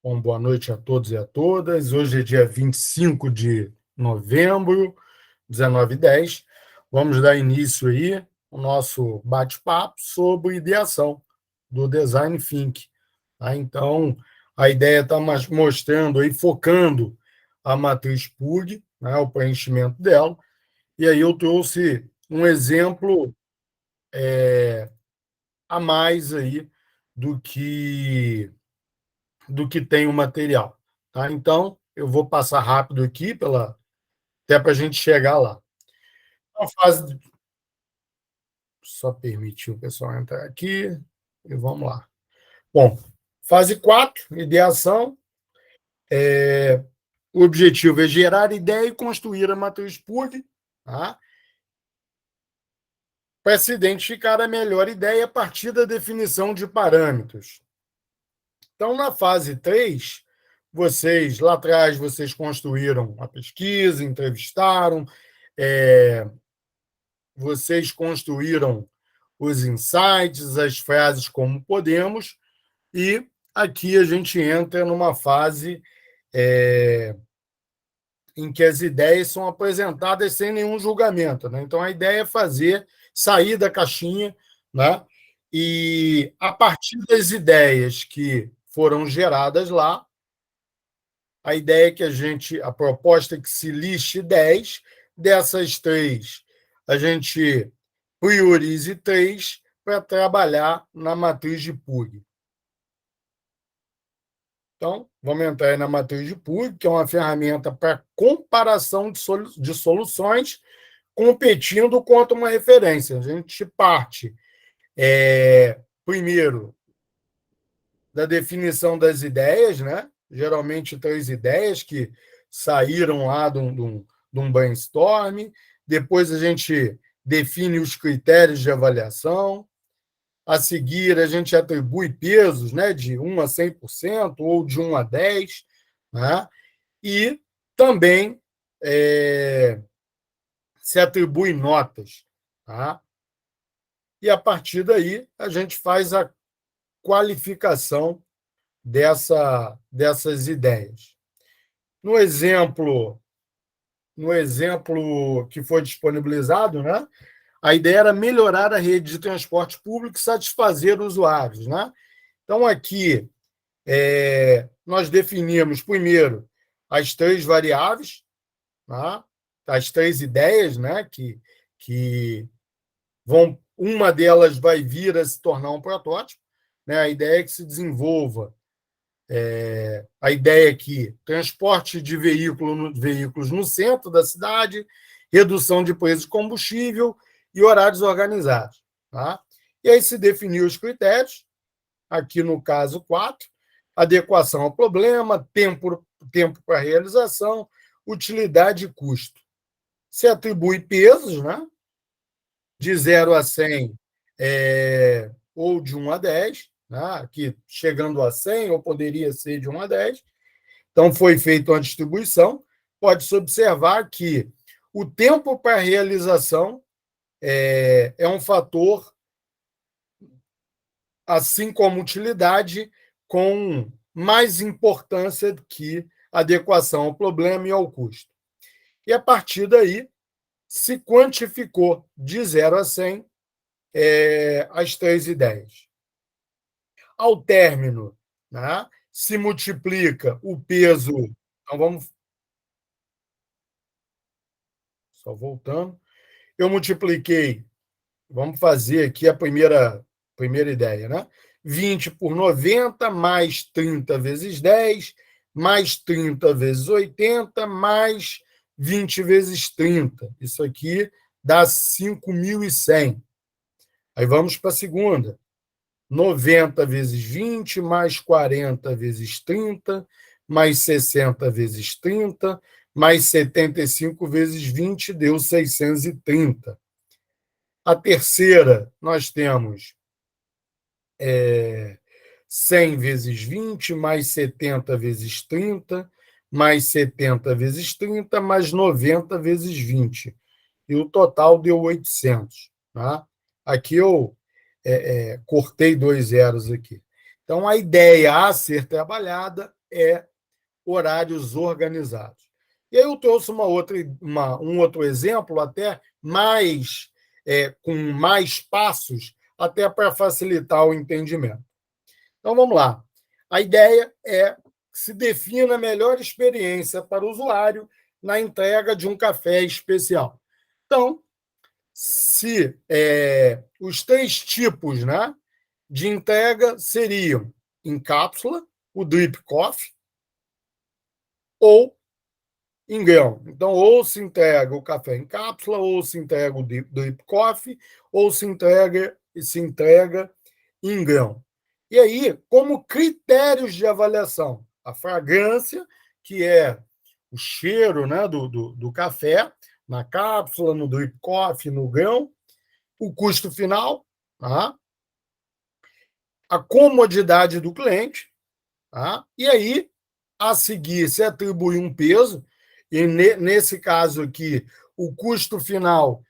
Bom, boa noite a todos e a todas. Hoje é dia 25 de novembro, 19h10. Vamos dar início aí ao nosso bate-papo sobre ideação do Design Thinking. Tá? Então, a ideia está mostrando aí, focando a matriz PUG, né, o preenchimento dela. E aí eu trouxe um exemplo a mais aí do que tem o material. Tá? Então, eu vou passar rápido aqui, até para a gente chegar lá. A fase. Só permitir o pessoal entrar aqui e vamos lá. Bom, fase 4, ideação. O objetivo é gerar ideia e construir a matriz PUG, tá? Para se identificar a melhor ideia a partir da definição de parâmetros. Então, na fase 3, lá atrás, vocês construíram a pesquisa, entrevistaram, vocês construíram os insights, as frases como podemos, e aqui a gente entra numa fase em que as ideias são apresentadas sem nenhum julgamento. Né? Então, a ideia é sair da caixinha, né? E a partir das ideias que foram geradas lá, a ideia é que a proposta é que se liste 10, dessas 3, a gente priorize 3 para trabalhar na matriz de PUG. Então, vamos entrar aí na matriz de PUG, que é uma ferramenta para comparação de soluções, competindo contra uma referência. A gente parte, primeiro, da definição das ideias, né? Geralmente 3 ideias que saíram lá de um brainstorm. Depois a gente define os critérios de avaliação. A seguir, a gente atribui pesos, né, de 1 a 100% ou de 1 a 10, né? E também se atribui notas. Tá? E, a partir daí, a gente faz a qualificação dessas ideias. No exemplo que foi disponibilizado, né, a ideia era melhorar a rede de transporte público e satisfazer usuários. Né? Então, aqui, nós definimos, primeiro, as 3 variáveis, tá? As 3 ideias, né, que uma delas vai vir a se tornar um protótipo. Né? A ideia é que se desenvolva a ideia é que transporte de veículos no centro da cidade, redução de preço de combustível e horários organizados. Tá? E aí se definiu os critérios, aqui no caso 4, adequação ao problema, tempo para realização, utilidade e custo. Se atribui pesos, né? De 0 a 100 ou de 1 a 10, né? Que chegando a 100, ou poderia ser de 1 a 10. Então, foi feita uma distribuição. Pode-se observar que o tempo para a realização é um fator, assim como utilidade, com mais importância do que adequação ao problema e ao custo. E, a partir daí, se quantificou de 0 a 100 as 3 ideias. Ao término, né, se multiplica o peso. Então, só voltando. Eu multipliquei, vamos fazer aqui a primeira ideia, né? 20 por 90, mais 30 vezes 10, mais 30 vezes 80, mais 20 vezes 30. Isso aqui dá 5.100. Aí vamos para a segunda. 90 vezes 20, mais 40 vezes 30, mais 60 vezes 30, mais 75 vezes 20, deu 630. A terceira, nós temos 100 vezes 20, mais 70 vezes 30, mais 70 vezes 30, mais 90 vezes 20. E o total deu 800. Tá? Aqui eu cortei 2 zeros aqui. Então, a ideia a ser trabalhada é horários organizados. E aí eu trouxe um outro exemplo, até mais, com mais passos, até para facilitar o entendimento. Então, vamos lá. A ideia é que se defina a melhor experiência para o usuário na entrega de um café especial. Então, se os 3 tipos, né, de entrega seriam em cápsula, o drip coffee, ou em grão. Então, ou se entrega o café em cápsula, ou se entrega o drip coffee, ou se entrega em grão. E aí, como critérios de avaliação, a fragrância, que é o cheiro, né, do café, na cápsula, no drip coffee, no grão, o custo final, tá? A comodidade do cliente, tá? E aí, a seguir, se atribui um peso, e nesse caso aqui, o custo final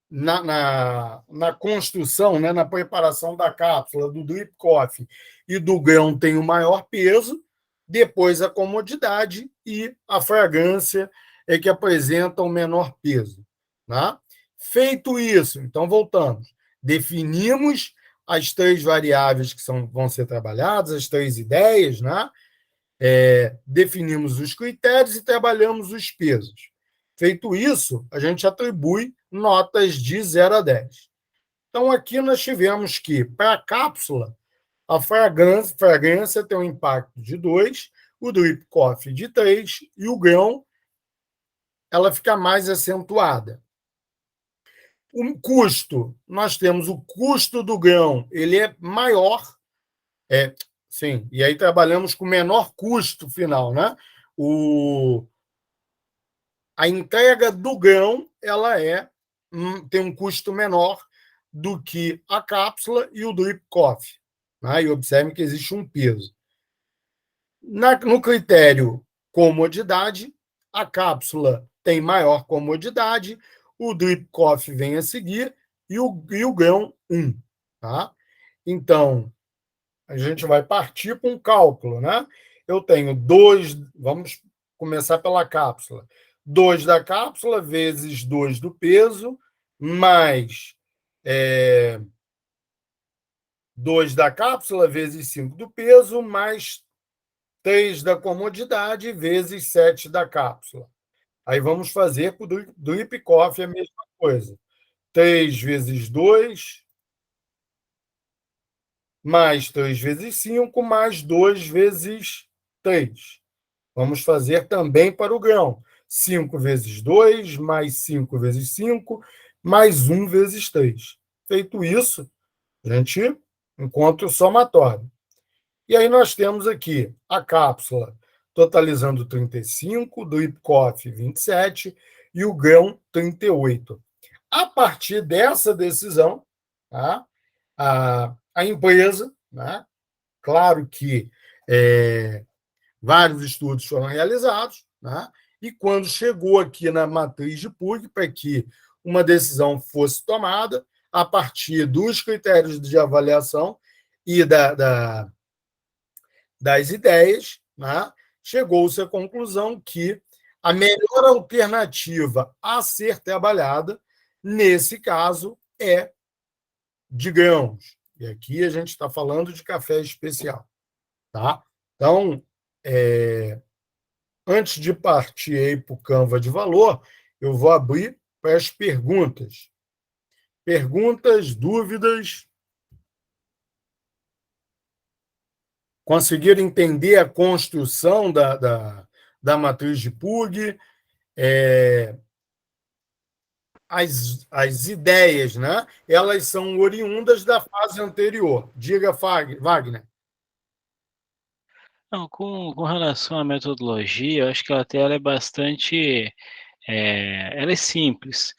na construção, né, na preparação da cápsula, do drip coffee e do grão tem o maior peso, depois a comodidade e a fragrância é que apresentam o menor peso. Tá? Feito isso, então voltamos. Definimos as 3 variáveis que vão ser trabalhadas, as 3 ideias, né? Definimos os critérios e trabalhamos os pesos. Feito isso, a gente atribui notas de 0 a 10. Então, aqui nós tivemos que, para a cápsula, a fragrância tem um impacto de 2, o drip coffee de 3 e o grão ela fica mais acentuada. O custo, nós temos o custo do grão, ele é maior, sim, e aí trabalhamos com menor custo final, né? A entrega do grão ela tem um custo menor do que a cápsula e o drip coffee. Né? E observe que existe um peso. No critério comodidade, a cápsula tem maior comodidade, o drip coffee vem a seguir e o grão 1. Tá? Então, a gente vai partir com um cálculo. Né? Eu tenho 2, vamos começar pela cápsula. 2 da cápsula vezes 2 do peso, mais 2 da cápsula vezes 5 do peso, mais 3 da comodidade vezes 7 da cápsula. Aí vamos fazer com o drip coffee a mesma coisa. 3 vezes 2, mais 3 vezes 5, mais 2 vezes 3. Vamos fazer também para o grão. 5 vezes 2, mais 5 vezes 5, mais 1 vezes 3. Feito isso, a gente encontra o somatório. E aí nós temos aqui a cápsula totalizando 35, do drip coffee 27 e o grão 38. A partir dessa decisão, tá, a empresa, né, claro que vários estudos foram realizados, né, e quando chegou aqui na matriz de Puig, para que uma decisão fosse tomada, a partir dos critérios de avaliação e das ideias, né, chegou-se à conclusão que a melhor alternativa a ser trabalhada, nesse caso, é de grãos. E aqui a gente está falando de café especial. Tá? Então, antes de partir para o Canva de valor, eu vou abrir para as perguntas. Perguntas, dúvidas? Conseguiram entender a construção da matriz de Puig? As ideias, né? Elas são oriundas da fase anterior. Diga, Wagner. Não, com relação à metodologia, eu acho que ela é bastante, ela é simples.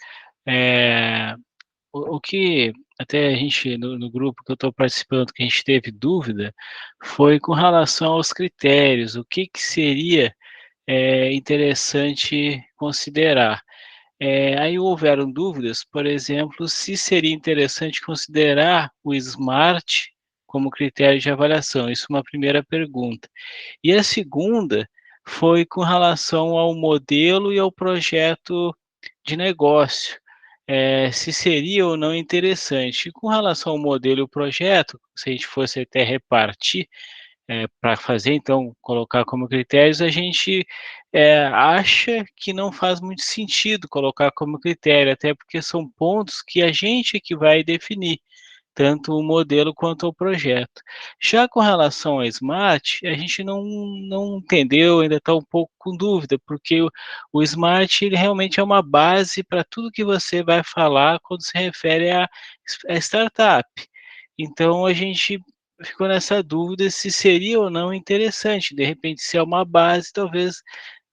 O que até a gente, no grupo que eu estou participando, que a gente teve dúvida, foi com relação aos critérios, o que seria interessante considerar. Aí houveram dúvidas, por exemplo, se seria interessante considerar o smart como critério de avaliação? Isso é uma primeira pergunta. E a segunda foi com relação ao modelo e ao projeto de negócio, se seria ou não interessante. E com relação ao modelo e o projeto, se a gente fosse até repartir, para fazer, então, colocar como critérios, a gente acha que não faz muito sentido colocar como critério, até porque são pontos que a gente é que vai definir tanto o modelo quanto o projeto. Já com relação ao Smart, a gente não entendeu, ainda está um pouco com dúvida, porque o Smart ele realmente é uma base para tudo que você vai falar quando se refere a startup. Então a gente ficou nessa dúvida se seria ou não interessante, de repente se é uma base, talvez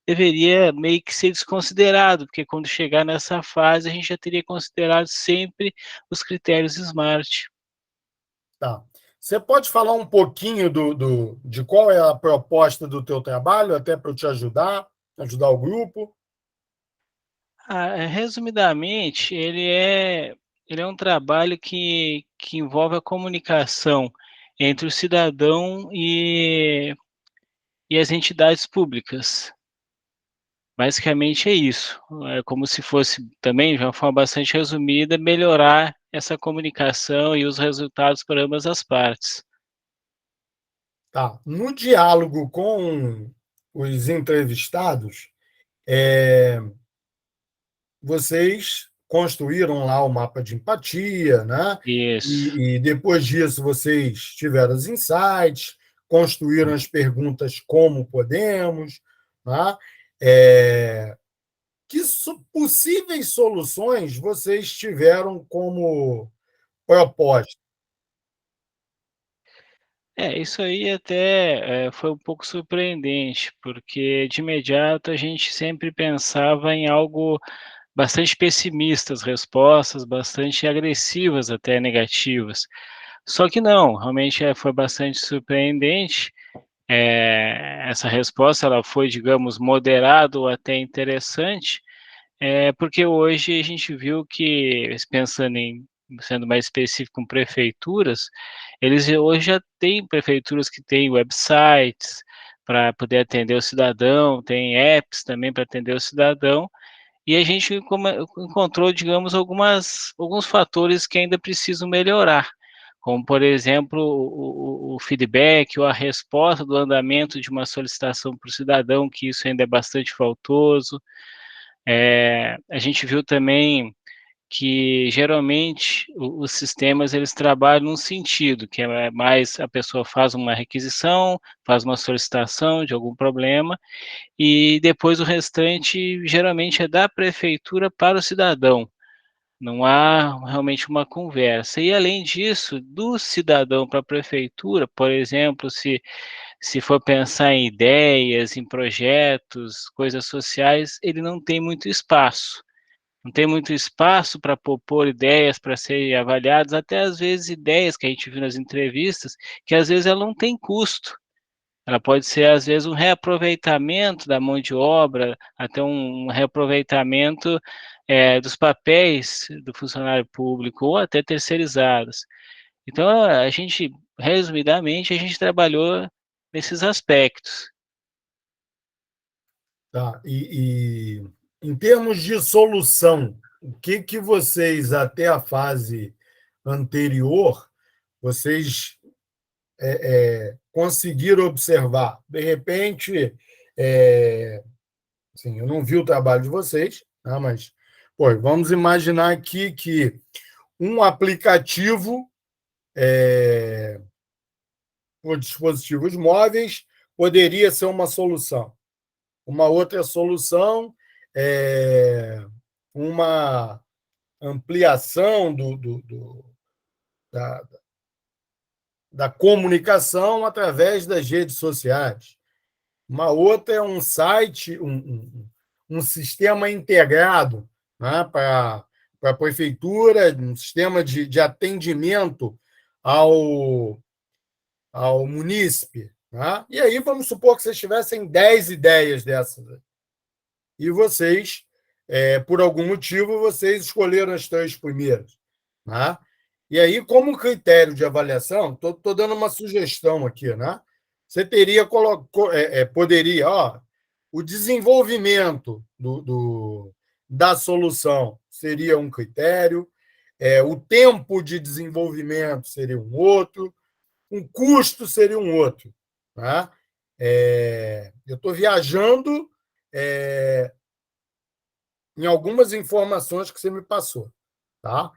deveria meio que ser desconsiderado, porque quando chegar nessa fase a gente já teria considerado sempre os critérios SMART. Tá. Você pode falar um pouquinho de qual é a proposta do teu trabalho, até para eu te ajudar o grupo? Resumidamente, ele é um trabalho que envolve a comunicação entre o cidadão e as entidades públicas. Basicamente é isso. É como se fosse também, de uma forma bastante resumida, melhorar essa comunicação e os resultados para ambas as partes. Tá. No diálogo com os entrevistados, é, vocês construíram lá o mapa de empatia, né? Isso. E depois disso vocês tiveram os insights, construíram as perguntas como podemos, né? É, possíveis soluções vocês tiveram como proposta? Isso aí até foi um pouco surpreendente, porque de imediato a gente sempre pensava em algo bastante pessimista, as respostas bastante agressivas, até negativas. Só que não, realmente foi bastante surpreendente. Essa resposta ela foi, digamos, moderado ou até interessante, porque hoje a gente viu que, pensando em sendo mais específico com prefeituras, eles hoje já têm prefeituras que têm websites para poder atender o cidadão, tem apps também para atender o cidadão, e a gente encontrou, digamos, alguns fatores que ainda precisam melhorar, como, por exemplo, o feedback ou a resposta do andamento de uma solicitação para o cidadão, que isso ainda é bastante faltoso. A gente viu também que geralmente os sistemas eles trabalham num sentido, que é mais a pessoa faz uma requisição, faz uma solicitação de algum problema, e depois o restante geralmente é da prefeitura para o cidadão. Não há realmente uma conversa. E além disso, do cidadão para a prefeitura, por exemplo, se for pensar em ideias, em projetos, coisas sociais, ele não tem muito espaço. Não tem muito espaço para propor ideias para serem avaliadas, até às vezes ideias que a gente viu nas entrevistas, que às vezes ela não tem custo. Ela pode ser, às vezes, um reaproveitamento da mão de obra, até um reaproveitamento dos papéis do funcionário público, ou até terceirizados. Então, a gente, resumidamente, a gente trabalhou nesses aspectos. Tá? Em termos de solução, o que vocês, até a fase anterior, vocês conseguiram observar? De repente, assim, eu não vi o trabalho de vocês, né, mas pô, vamos imaginar aqui que um aplicativo por dispositivos móveis poderia ser uma solução. Uma outra solução é uma ampliação da, da comunicação através das redes sociais. Uma outra é um site, um sistema integrado, né, para a prefeitura, um sistema de atendimento ao munícipe. Né? E aí vamos supor que vocês tivessem 10 ideias dessas. E vocês, por algum motivo, vocês escolheram as 3 primeiras. Né? E aí, como critério de avaliação, estou dando uma sugestão aqui, né? Você teria poderia, ó, o desenvolvimento da solução seria um critério, o tempo de desenvolvimento seria um outro, um custo seria um outro. Tá? Eu estou viajando em algumas informações que você me passou. Tá?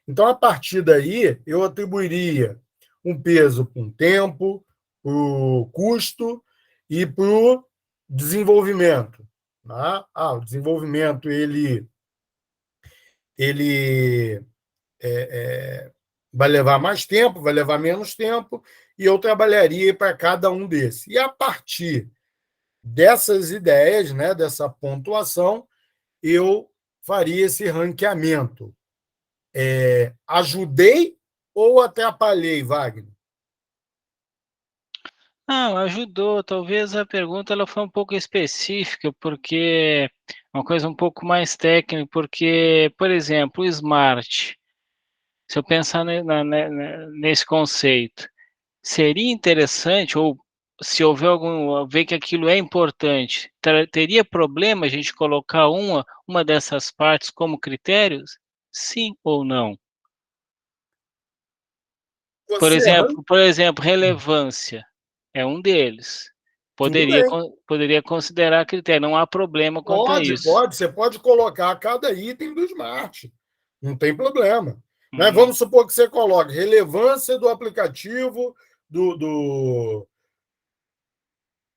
Então, a partir daí, eu atribuiria um peso para um tempo, para o custo e para o desenvolvimento. Tá? O desenvolvimento ele vai levar mais tempo, vai levar menos tempo, e eu trabalharia para cada um desses. E a partir dessas ideias, né, dessa pontuação, eu faria esse ranqueamento. Ajudei ou atrapalhei, Wagner? Não, ajudou. Talvez a pergunta ela foi um pouco específica, porque uma coisa um pouco mais técnica, porque, por exemplo, o Smart, se eu pensar nesse conceito, seria interessante, ou se houver ver que aquilo é importante, teria problema a gente colocar uma dessas partes como critérios? Sim ou não? Você Por exemplo, relevância é um deles. tudo bem. Poderia considerar critério, não há problema quanto a Pode, isso. pode. Você pode colocar cada item do Smart. Não tem problema. Né? Uhum. Vamos supor que você coloque relevância do aplicativo, do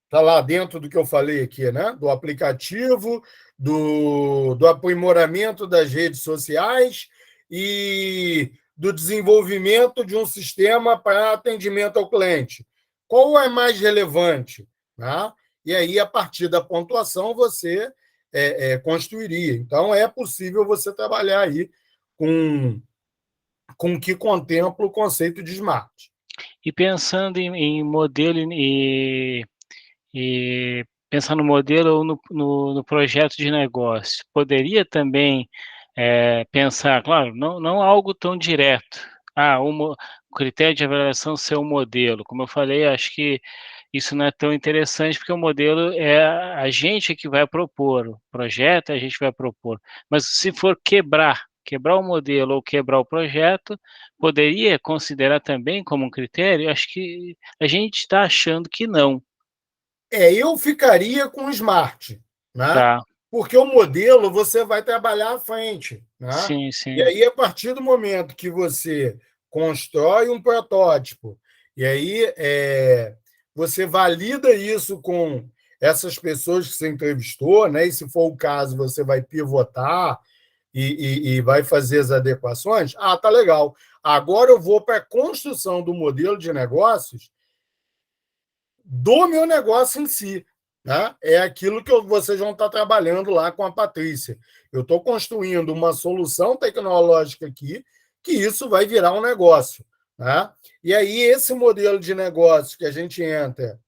está lá dentro do que eu falei aqui, né? Do aplicativo, do aprimoramento das redes sociais e do desenvolvimento de um sistema para atendimento ao cliente. Qual é mais relevante? Né? E aí, a partir da pontuação, você construiria. Então, é possível você trabalhar aí com o que contempla o conceito de smart. E pensando em modelo e pensar no modelo ou no projeto de negócio, poderia também pensar, claro, não algo tão direto. O critério de avaliação ser um modelo. Como eu falei, acho que isso não é tão interessante, porque o modelo é a gente que vai propor, o projeto a gente vai propor. Mas se for quebrar o modelo ou quebrar o projeto, poderia considerar também como um critério? Acho que a gente está achando que não. Eu ficaria com o Smart, né? Tá, Porque o modelo você vai trabalhar à frente. Né? sim, E sim. aí, a partir do momento que você constrói um protótipo, e aí você valida isso com essas pessoas que você entrevistou, né? E se for o caso, você vai pivotar e vai fazer as adequações. Tá legal. Agora eu vou para a construção do modelo de negócios do meu negócio em si. Né? É aquilo que vocês vão estar trabalhando lá com a Patrícia. Eu estou construindo uma solução tecnológica aqui, que isso vai virar um negócio. Né? E aí, esse modelo de negócio que a gente entra,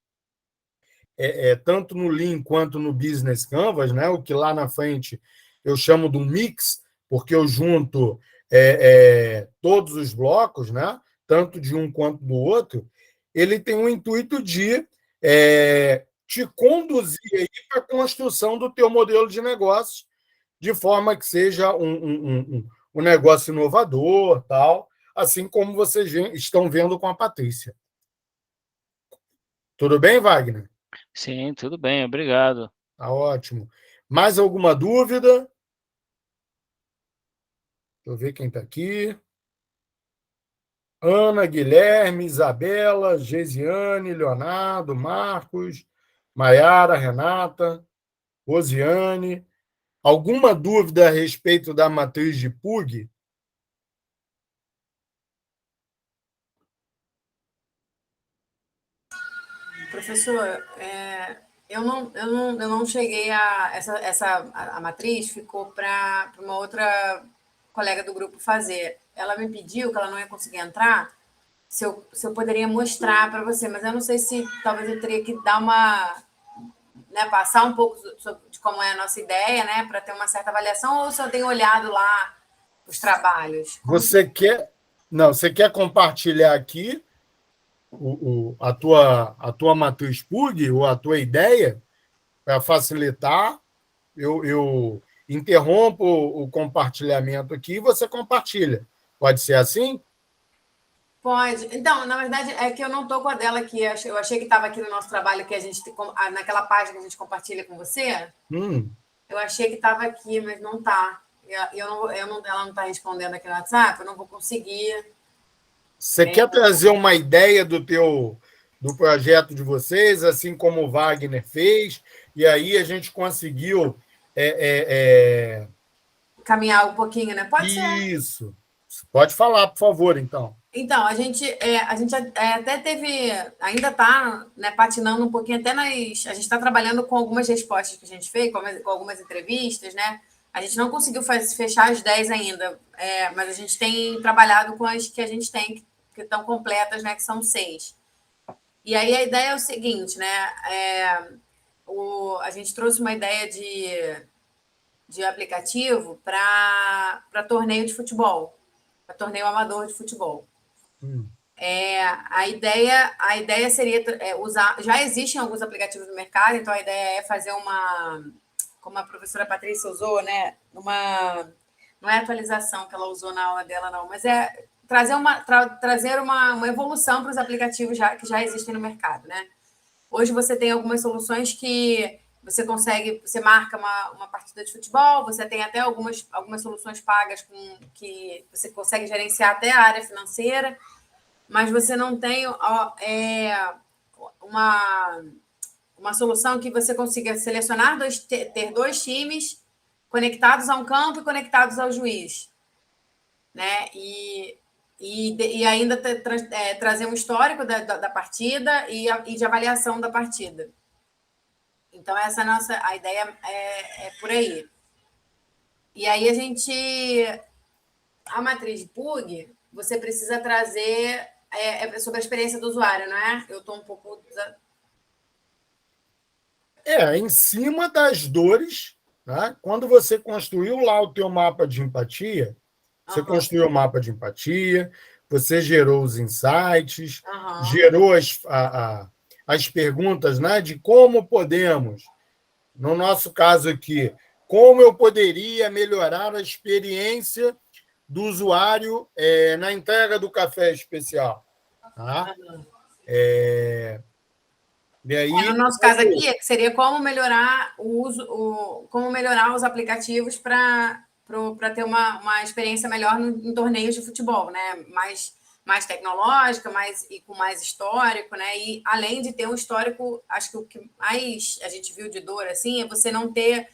tanto no Lean quanto no Business Canvas, né? O que lá na frente eu chamo de um mix, porque eu junto todos os blocos, né? Tanto de um quanto do outro, ele tem o intuito de te conduzir para a construção do teu modelo de negócio, de forma que seja um negócio inovador, tal, assim como vocês estão vendo com a Patrícia. Tudo bem, Wagner? Sim, tudo bem, obrigado. Tá ótimo. Mais alguma dúvida? Deixa eu ver quem está aqui. Ana, Guilherme, Isabela, Gesiane, Leonardo, Marcos, Maiara, Renata, Rosiane. Alguma dúvida a respeito da matriz de Pug? Professor, eu não cheguei a. A matriz ficou para uma outra colega do grupo fazer. Ela me pediu que ela não ia conseguir entrar, se eu poderia mostrar para você, mas eu não sei se talvez eu teria que dar uma. Né, passar um pouco de como é a nossa ideia, né, para ter uma certa avaliação, ou se eu tenho olhado lá os trabalhos. Você quer. Não, você quer compartilhar aqui a tua matriz PUG ou a tua ideia para facilitar? Eu interrompo o compartilhamento aqui e você compartilha. Pode ser assim? Pode. Então, na verdade, é que eu não estou com a dela aqui. Eu achei que estava aqui no nosso trabalho, que a gente naquela página que a gente compartilha com você. Eu achei que estava aqui, mas não está. Ela não está respondendo aqui no WhatsApp, eu não vou conseguir. Você quer trazer uma ideia do projeto de vocês, assim como o Wagner fez, e aí a gente conseguiu caminhar um pouquinho, né? Pode ser. Isso. Pode falar, por favor, então. Então, a gente até teve, ainda está, né, patinando um pouquinho, até a gente está trabalhando com algumas respostas que a gente fez, com algumas entrevistas, né? A gente não conseguiu fechar as 10 ainda, mas a gente tem trabalhado com as que a gente tem, que estão completas, né? Que são 6. E aí a ideia é o seguinte, né? A gente trouxe uma ideia de aplicativo para torneio de futebol, para torneio amador de futebol. A ideia seria usar. Já existem alguns aplicativos no mercado, então a ideia é fazer como a professora Patrícia usou, né? Não é atualização que ela usou na aula dela, não, mas é trazer uma evolução para os aplicativos que já existem no mercado, né? Hoje você tem algumas soluções que você marca uma partida de futebol, você tem até algumas soluções pagas que você consegue gerenciar até a área financeira, mas você não tem uma solução que você consiga selecionar ter 2 times conectados a um campo e conectados ao juiz, né? E ainda trazer um histórico da partida e de avaliação da partida. Então, essa a ideia é por aí. E aí a matriz de PUG, você precisa trazer sobre a experiência do usuário, não é? Eu estou um pouco... Em cima das dores, né? Quando você construiu lá o teu mapa de empatia, você construiu o mapa de empatia, você gerou os insights, gerou as perguntas, né, de como podemos, no nosso caso aqui, como eu poderia melhorar a experiência do usuário na entrega do café especial. Tá? E aí, no nosso caso aqui, seria como melhorar como melhorar os aplicativos para ter uma experiência melhor em torneios de futebol, né? Mais tecnológica, e com mais histórico, né? E além de ter um histórico, acho que o que mais a gente viu de dor assim é você não ter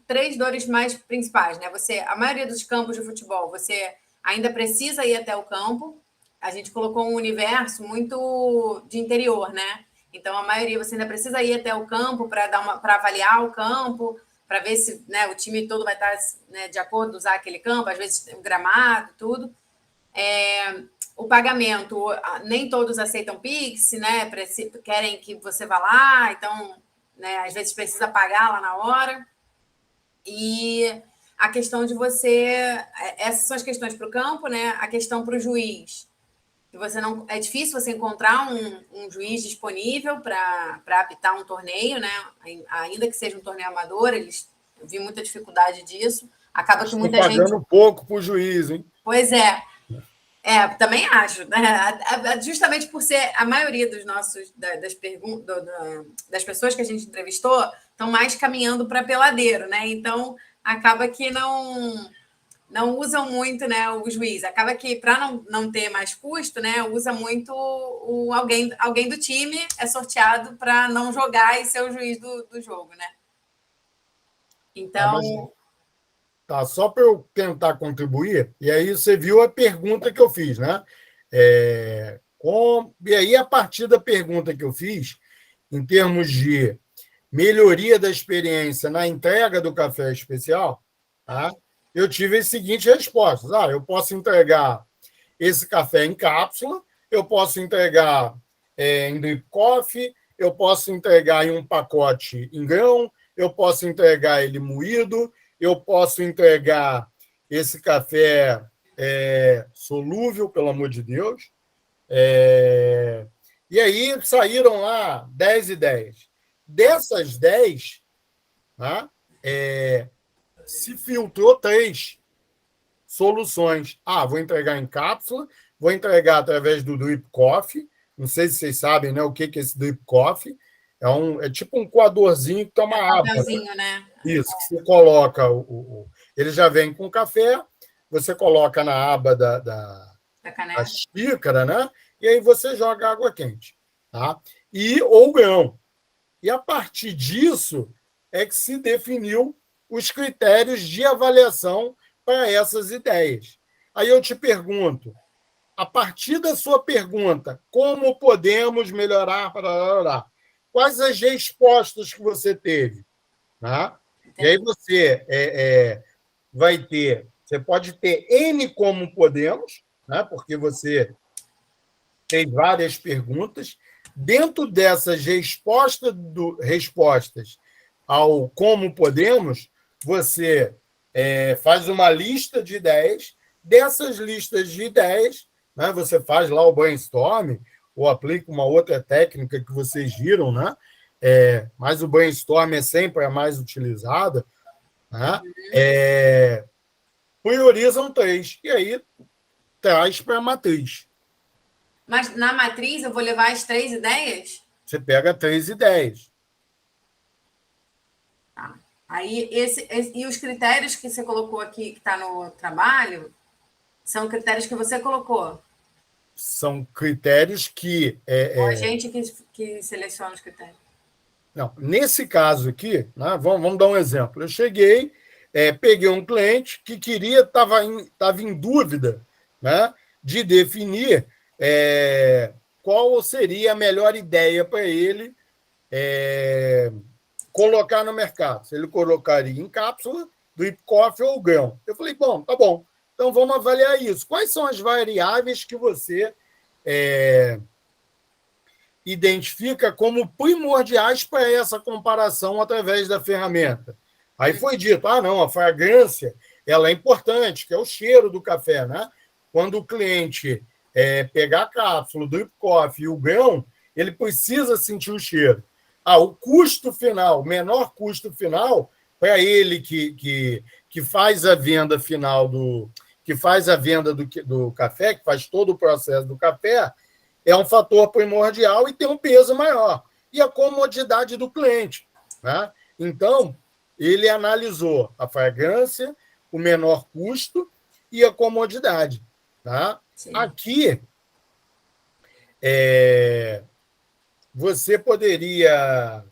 3 dores mais principais, né? A maioria dos campos de futebol, você ainda precisa ir até o campo. A gente colocou um universo muito de interior, né? Então, a maioria você ainda precisa ir até o campo para avaliar o campo, para ver se, né, o time todo vai estar, né, de acordo com usar aquele campo, às vezes o gramado, tudo. O pagamento, nem todos aceitam Pix, né? Querem que você vá lá, então, né, às vezes precisa pagar lá na hora. E a questão de essas são as questões para o campo, né? A questão para o juiz. É difícil você encontrar um juiz disponível para apitar um torneio, né? Ainda que seja um torneio amador, eu vi muita dificuldade disso. Acaba que muita gente... pagando pouco para o juiz, hein? Pois é. Também acho, né? Justamente por ser a maioria das pessoas que a gente entrevistou estão mais caminhando para peladeiro, né? Então, acaba que não usam muito, né, o juiz. Acaba que, para não ter mais custo, né, usa muito alguém do time é sorteado para não jogar e ser o juiz do jogo, né? Então... Tá, só para eu tentar contribuir, e aí você viu a pergunta que eu fiz, né? E aí, a partir da pergunta que eu fiz, em termos de melhoria da experiência na entrega do café especial, tá? Eu tive as seguintes respostas. Eu posso entregar esse café em cápsula, eu posso entregar em drip coffee, eu posso entregar em um pacote em grão, eu posso entregar ele moído, eu posso entregar esse café solúvel, pelo amor de Deus. E aí saíram lá 10 ideias. Dessas 10, tá? Se filtrou 3 soluções. Vou entregar em cápsula, vou entregar através do Drip Coffee. Não sei se vocês sabem, né, o que é esse Drip Coffee. É tipo um coadorzinho que toma água. Né? Isso, que você coloca. Ele já vem com café, você coloca na aba da xícara, né? E aí você joga água quente. Tá? Ou grão. E a partir disso é que se definiu os critérios de avaliação para essas ideias. Aí eu te pergunto, a partir da sua pergunta, como podemos melhorar? Quais as respostas que você teve? Tá? E aí você vai ter, você pode ter N como podemos, né? Porque você tem várias perguntas. Dentro dessas respostas ao como podemos, você faz uma lista de ideias. Dessas listas de ideias, né, você faz lá o brainstorm ou aplica uma outra técnica que vocês viram, né? Mas o brainstorm é sempre a mais utilizada. Né? Priorizam 3 e aí traz para a matriz. Mas na matriz eu vou levar as 3 ideias? Você pega 3 ideias. Tá. Aí, e os critérios que você colocou aqui, que está no trabalho, são critérios que você colocou? São critérios que... Ou a gente que seleciona os critérios? Não, nesse caso aqui, né, vamos dar um exemplo. Eu cheguei, peguei um cliente que estava em dúvida, né, de definir qual seria a melhor ideia para ele colocar no mercado. Se ele colocaria em cápsula, drip coffee ou grão. Eu falei, bom, tá bom. Então vamos avaliar isso. Quais são as variáveis que você identifica como primordiais para essa comparação através da ferramenta? Aí foi dito, não, a fragrância ela é importante, que é o cheiro do café, né? Quando o cliente pegar a cápsula, o drip coffee e o grão, ele precisa sentir o cheiro. O custo final, menor custo final, para ele que faz a venda final do café, que faz todo o processo do café, é um fator primordial e tem um peso maior. E a comodidade do cliente. Né? Então, ele analisou a fragrância, o menor custo e a comodidade. Tá? Aqui, você poderia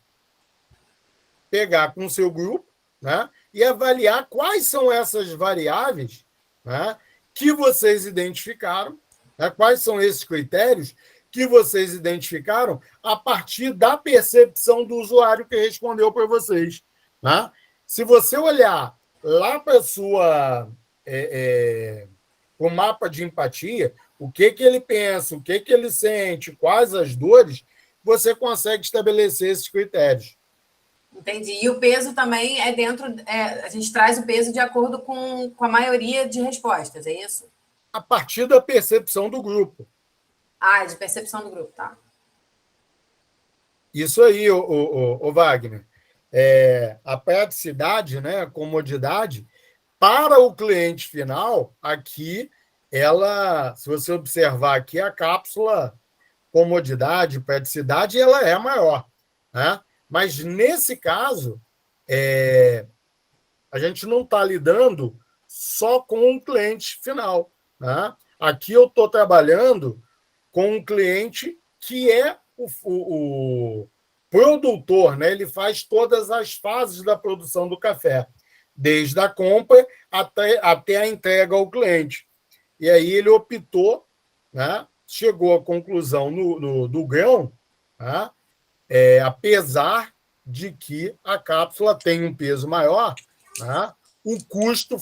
pegar com o seu grupo, né, e avaliar quais são essas variáveis, né, que vocês identificaram, né, quais são esses critérios que vocês identificaram a partir da percepção do usuário que respondeu para vocês. Né? Se você olhar lá para o mapa de empatia, o que ele pensa, o que ele sente, quais as dores, você consegue estabelecer esses critérios. Entendi. E o peso também é dentro... a gente traz o peso de acordo com a maioria de respostas, é isso? A partir da percepção do grupo. De percepção do grupo, tá. Isso aí, o Wagner. A praticidade, né, a comodidade, para o cliente final, aqui, se você observar aqui, a cápsula comodidade, praticidade, ela é maior. Né? Mas, nesse caso, a gente não está lidando só com o cliente final. Né? Aqui eu estou trabalhando com um cliente que é o produtor, né? Ele faz todas as fases da produção do café, desde a compra até a entrega ao cliente. E aí ele optou, né? Chegou à conclusão do grão, né? Apesar de que a cápsula tem um peso maior, né? O custo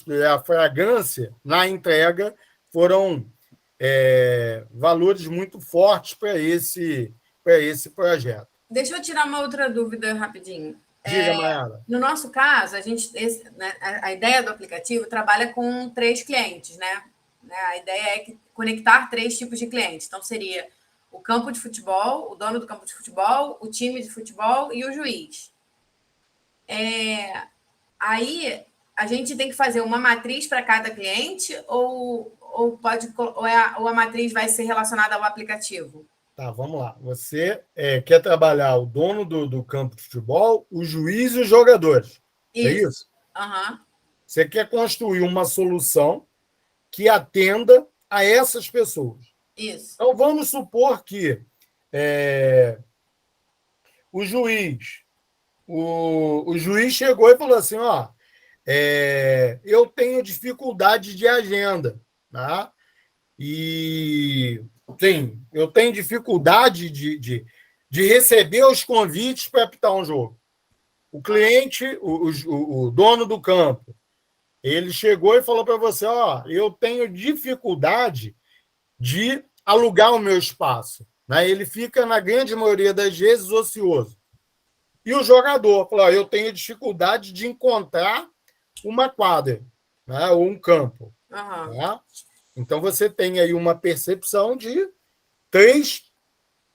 e a fragrância na entrega foram valores muito fortes para esse projeto. Deixa eu tirar uma outra dúvida rapidinho. Diga, Mayara. No nosso caso, a ideia do aplicativo trabalha com 3 clientes, né? A ideia é conectar 3 tipos de clientes. Então, seria o campo de futebol, o dono do campo de futebol, o time de futebol e o juiz. Aí, a gente tem que fazer uma matriz para cada cliente ou a matriz vai ser relacionada ao aplicativo? Tá, vamos lá. Você quer trabalhar o dono do campo de futebol, o juiz e os jogadores. É isso? Uhum. Você quer construir uma solução que atenda a essas pessoas. Isso. Então, vamos supor que o juiz chegou e falou assim, eu tenho dificuldade de agenda, tá? E, sim, eu tenho dificuldade de receber os convites para apitar um jogo. O cliente, o dono do campo, ele chegou e falou para você, eu tenho dificuldade de alugar o meu espaço. Né? Ele fica, na grande maioria das vezes, ocioso. E o jogador falou, eu tenho dificuldade de encontrar uma quadra, né? Ou um campo. Uhum. Né? Então, você tem aí uma percepção de 3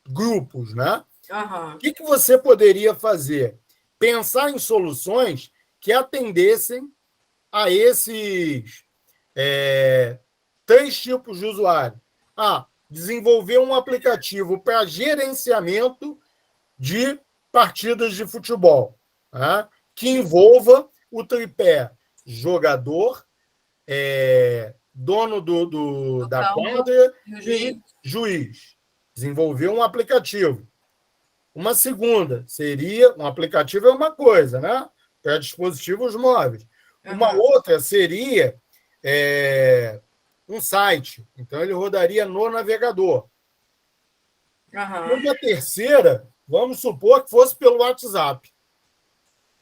grupos. Né? Uhum. O que você poderia fazer? Pensar em soluções que atendessem a esses 3 tipos de usuário. Desenvolver um aplicativo para gerenciamento de partidas de futebol, né? Que envolva o tripé jogador, dono da quadra e juiz. Desenvolver um aplicativo. Uma segunda seria, um aplicativo é uma coisa, né? Para dispositivos móveis. Uma outra seria um site. Então, ele rodaria no navegador. E uma terceira, vamos supor que fosse pelo WhatsApp.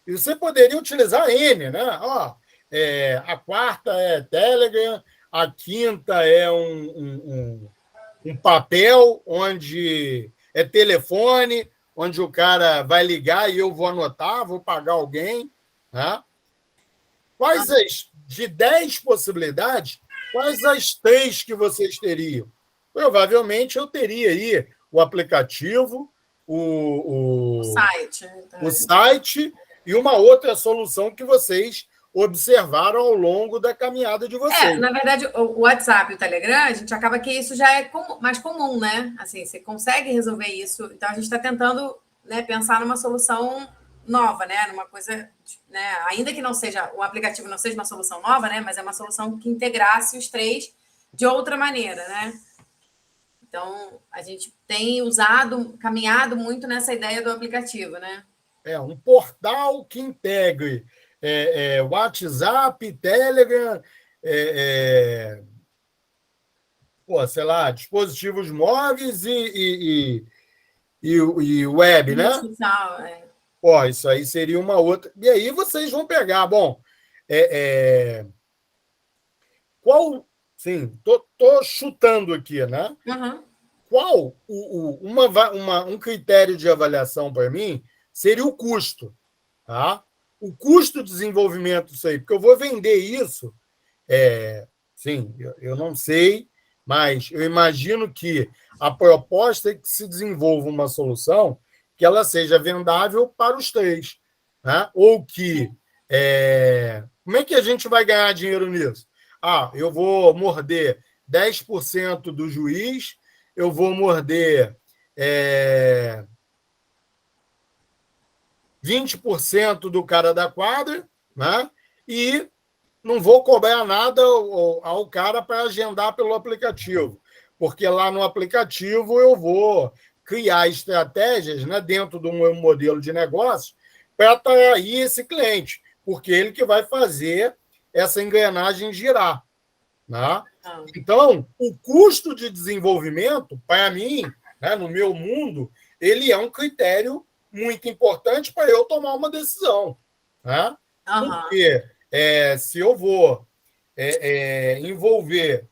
E você poderia utilizar N, né? A quarta é Telegram, a quinta é um papel, onde é telefone, onde o cara vai ligar e eu vou anotar, vou pagar alguém. Né? De 10 possibilidades, quais as 3 que vocês teriam? Provavelmente eu teria aí o aplicativo, o site e uma outra solução que vocês observaram ao longo da caminhada de vocês. Na verdade, o WhatsApp e o Telegram, a gente acaba que isso já é mais comum, né? Assim, você consegue resolver isso. Então, a gente está tentando, né, pensar numa solução nova, né? Numa coisa, né? Ainda que não seja, o aplicativo não seja uma solução nova, né? Mas é uma solução que integrasse os 3 de outra maneira, né? Então, a gente tem caminhado muito nessa ideia do aplicativo, né? Um portal que integre WhatsApp, Telegram, sei lá, dispositivos móveis e web, né? Social, isso aí seria uma outra. E aí vocês vão pegar, qual... Sim, tô chutando aqui, né? Uhum. Qual um critério de avaliação para mim seria o custo, tá? O custo de desenvolvimento disso aí, porque eu vou vender isso, sim, eu não sei, mas eu imagino que a proposta é que se desenvolva uma solução que ela seja vendável para os 3, né? Ou que como é que a gente vai ganhar dinheiro nisso? Eu vou morder 10% do juiz, eu vou morder 20% do cara da quadra, né? E não vou cobrar nada ao cara para agendar pelo aplicativo, porque lá no aplicativo eu vou criar estratégias, né, dentro do meu modelo de negócio para atrair esse cliente, porque ele que vai fazer essa engrenagem girar. Né? Então, o custo de desenvolvimento, para mim, né, no meu mundo, ele é um critério muito importante para eu tomar uma decisão. Né? Porque se eu vou envolver,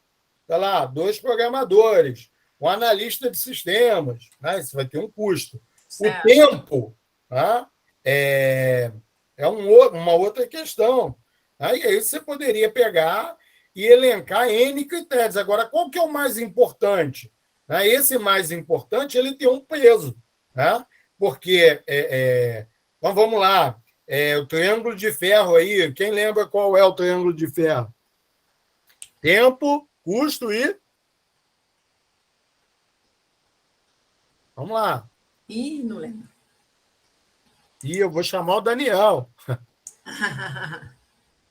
sei lá, 2 programadores, um analista de sistemas, né, isso vai ter um custo. Certo. O tempo, né, uma outra questão. Aí você poderia pegar e elencar N critérios. Agora, qual que é o mais importante? Esse mais importante ele tem um peso, né? Porque, então vamos lá, o triângulo de ferro aí, quem lembra qual é o triângulo de ferro? Tempo, custo e... Vamos lá. Ih, não lembro. E eu vou chamar o Daniel.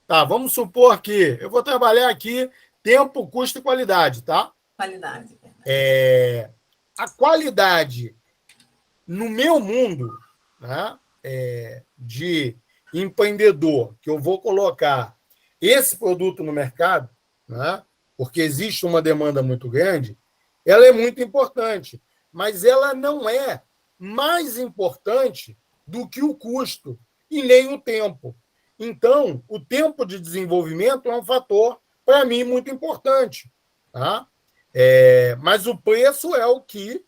Tá, vamos supor que eu vou trabalhar aqui tempo, custo e qualidade, tá? Qualidade. A qualidade no meu mundo, né, de empreendedor, que eu vou colocar esse produto no mercado, né, porque existe uma demanda muito grande, ela é muito importante, mas ela não é mais importante do que o custo e nem o tempo. Então, o tempo de desenvolvimento é um fator, para mim, muito importante. Tá? Mas o preço é o que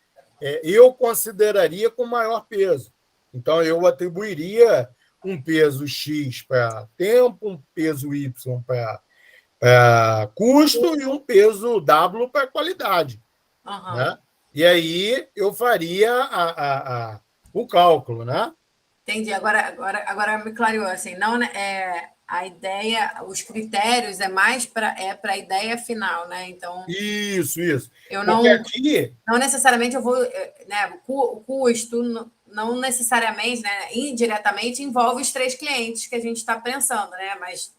eu consideraria com maior peso. Então, eu atribuiria um peso X para tempo, um peso Y para custo e um peso W para qualidade. Uhum. Né? E aí eu faria o cálculo, né? Entendi. Agora me clareou, assim, não, né, a ideia, os critérios é mais para a ideia final, né? Então, Isso. eu Porque aqui... não necessariamente eu vou, né, o custo não necessariamente, né, indiretamente envolve os 3 clientes que a gente está pensando, né? Mas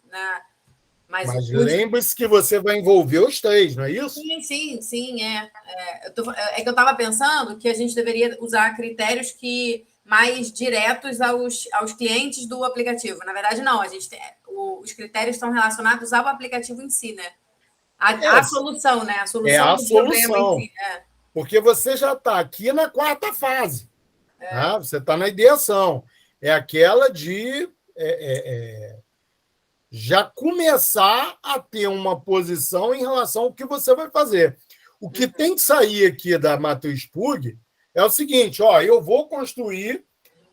o custo... lembre-se que você vai envolver os 3, não é isso? Sim. Que eu estava pensando que a gente deveria usar critérios mais diretos aos clientes do aplicativo. Na verdade, não. Os critérios estão relacionados ao aplicativo em si, né? A solução, né? A solução do problema em si. Porque você já está aqui na 4ª fase. Tá? Você está na ideação. É aquela de já começar a ter uma posição em relação ao que você vai fazer. O que tem que sair aqui da matriz PUG é o seguinte, eu vou construir,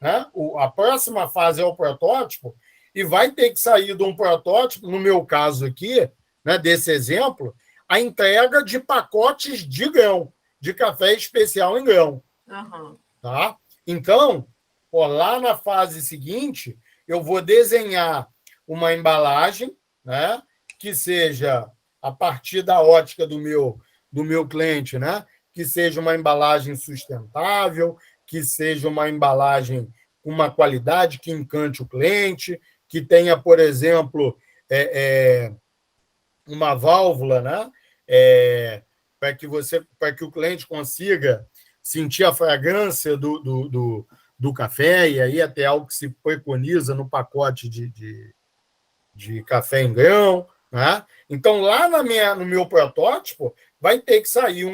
né, a próxima fase é o protótipo, e vai ter que sair de um protótipo, no meu caso aqui, né, desse exemplo, a entrega de pacotes de grão, de café especial em grão. Uhum. Tá? Então, lá na fase seguinte, eu vou desenhar uma embalagem, né, que seja a partir da ótica do meu cliente, né, que seja uma embalagem sustentável, que seja uma embalagem com uma qualidade que encante o cliente, que tenha, por exemplo, uma válvula, né, para que o cliente consiga sentir a fragrância do café, e aí até algo que se preconiza no pacote de café em grão. Né? Então, lá no meu protótipo, vai ter que sair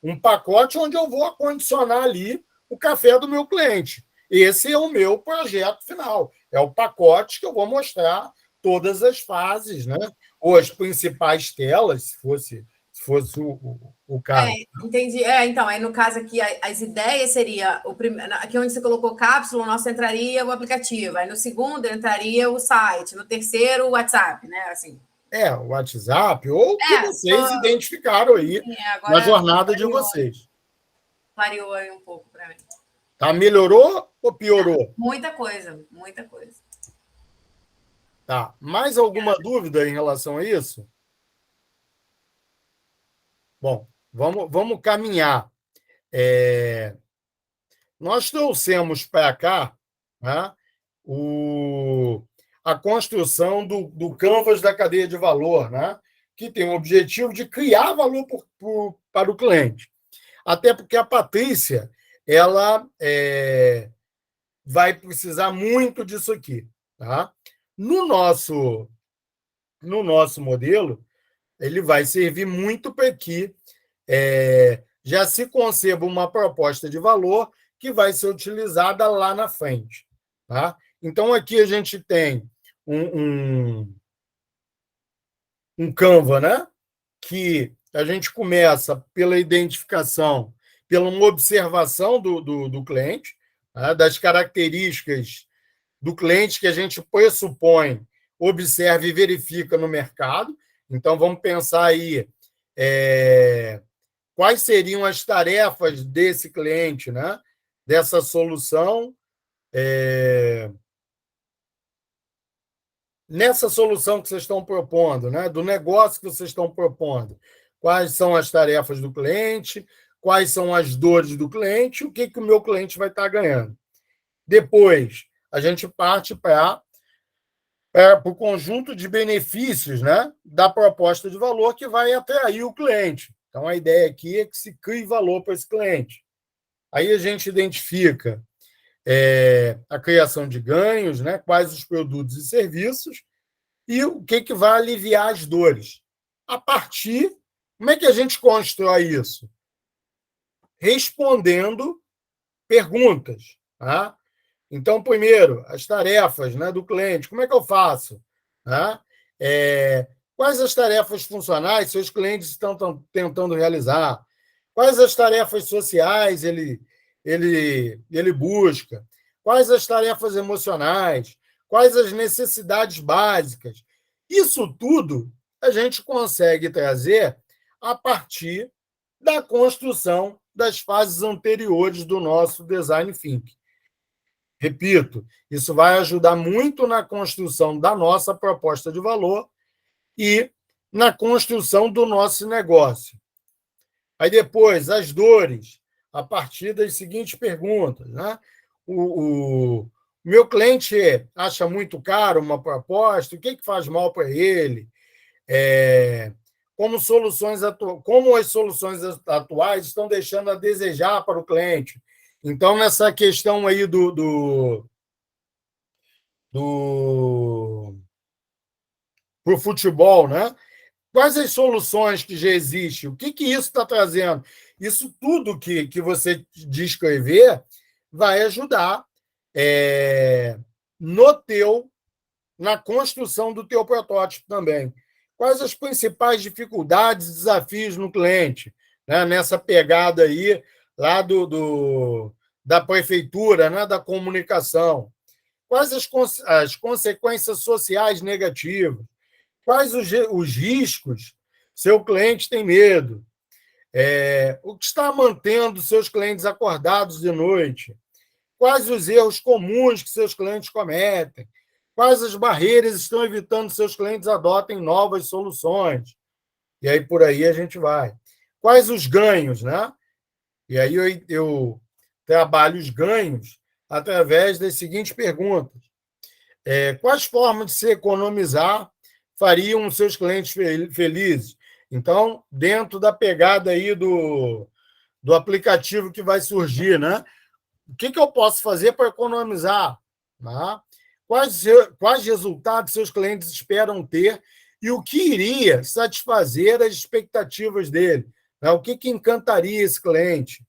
um pacote onde eu vou acondicionar ali o café do meu cliente. Esse é o meu projeto final. É o pacote que eu vou mostrar todas as fases, né? Ou as principais telas, se fosse o caso. Entendi. Então, aí no caso aqui, as ideias seria aqui onde você colocou cápsula, o nosso entraria o aplicativo, aí no segundo entraria o site, no terceiro o WhatsApp, né? Assim. O WhatsApp, ou o que vocês identificaram aí na jornada de vocês. Clareou aí um pouco para mim. Tá, melhorou ou piorou? Muita coisa. Tá. Mais alguma dúvida em relação a isso? Bom, vamos caminhar. Nós trouxemos para cá, né, a construção do canvas da cadeia de valor, né, que tem o objetivo de criar valor para o cliente. Até porque a Patrícia ela vai precisar muito disso aqui. Tá? No nosso modelo, ele vai servir muito para que já se conceba uma proposta de valor que vai ser utilizada lá na frente. Tá? Então, aqui a gente tem um Canva, né? Que a gente começa pela identificação, pela uma observação do cliente. né, das características do cliente que a gente pressupõe, observa e verifica no mercado. Então, vamos pensar aí quais seriam as tarefas desse cliente, né, dessa solução. Nessa solução que vocês estão propondo, né, do negócio que vocês estão propondo, quais são as tarefas do cliente, quais são as dores do cliente, o que o meu cliente vai estar ganhando. Depois, a gente parte para o conjunto de benefícios, né, da proposta de valor que vai atrair o cliente. Então, a ideia aqui é que se crie valor para esse cliente. Aí a gente identifica a criação de ganhos, né, quais os produtos e serviços e o que vai aliviar as dores. A partir, como é que a gente constrói isso? Respondendo perguntas. Tá? Então, primeiro, as tarefas, né, do cliente. Como é que eu faço? Tá? Quais as tarefas funcionais seus clientes estão tentando realizar? Quais as tarefas sociais ele busca? Quais as tarefas emocionais? Quais as necessidades básicas? Isso tudo a gente consegue trazer a partir da construção das fases anteriores do nosso design thinking. Repito, isso vai ajudar muito na construção da nossa proposta de valor e na construção do nosso negócio. Aí depois, as dores, a partir das seguintes perguntas. Né? O meu cliente acha muito caro uma proposta, o que faz mal para ele? Como as soluções atuais estão deixando a desejar para o cliente. Então, nessa questão aí pro futebol, né? Quais as soluções que já existem? O que isso está trazendo? Isso tudo que você descrever vai ajudar na construção do teu protótipo também. Quais as principais dificuldades e desafios no cliente? Né? Nessa pegada aí lá da prefeitura, né? Da comunicação. Quais as consequências sociais negativas? Quais os riscos seu cliente tem medo? O que está mantendo seus clientes acordados de noite? Quais os erros comuns que seus clientes cometem? Quais as barreiras estão evitando seus clientes adotem novas soluções? E aí, por aí, a gente vai. Quais os ganhos, né? E aí eu trabalho os ganhos através das seguintes perguntas. Quais formas de se economizar fariam seus clientes felizes? Então, dentro da pegada aí do aplicativo que vai surgir, né? O que eu posso fazer para economizar? Né? Quais resultados seus clientes esperam ter e o que iria satisfazer as expectativas dele? Né? O que encantaria esse cliente?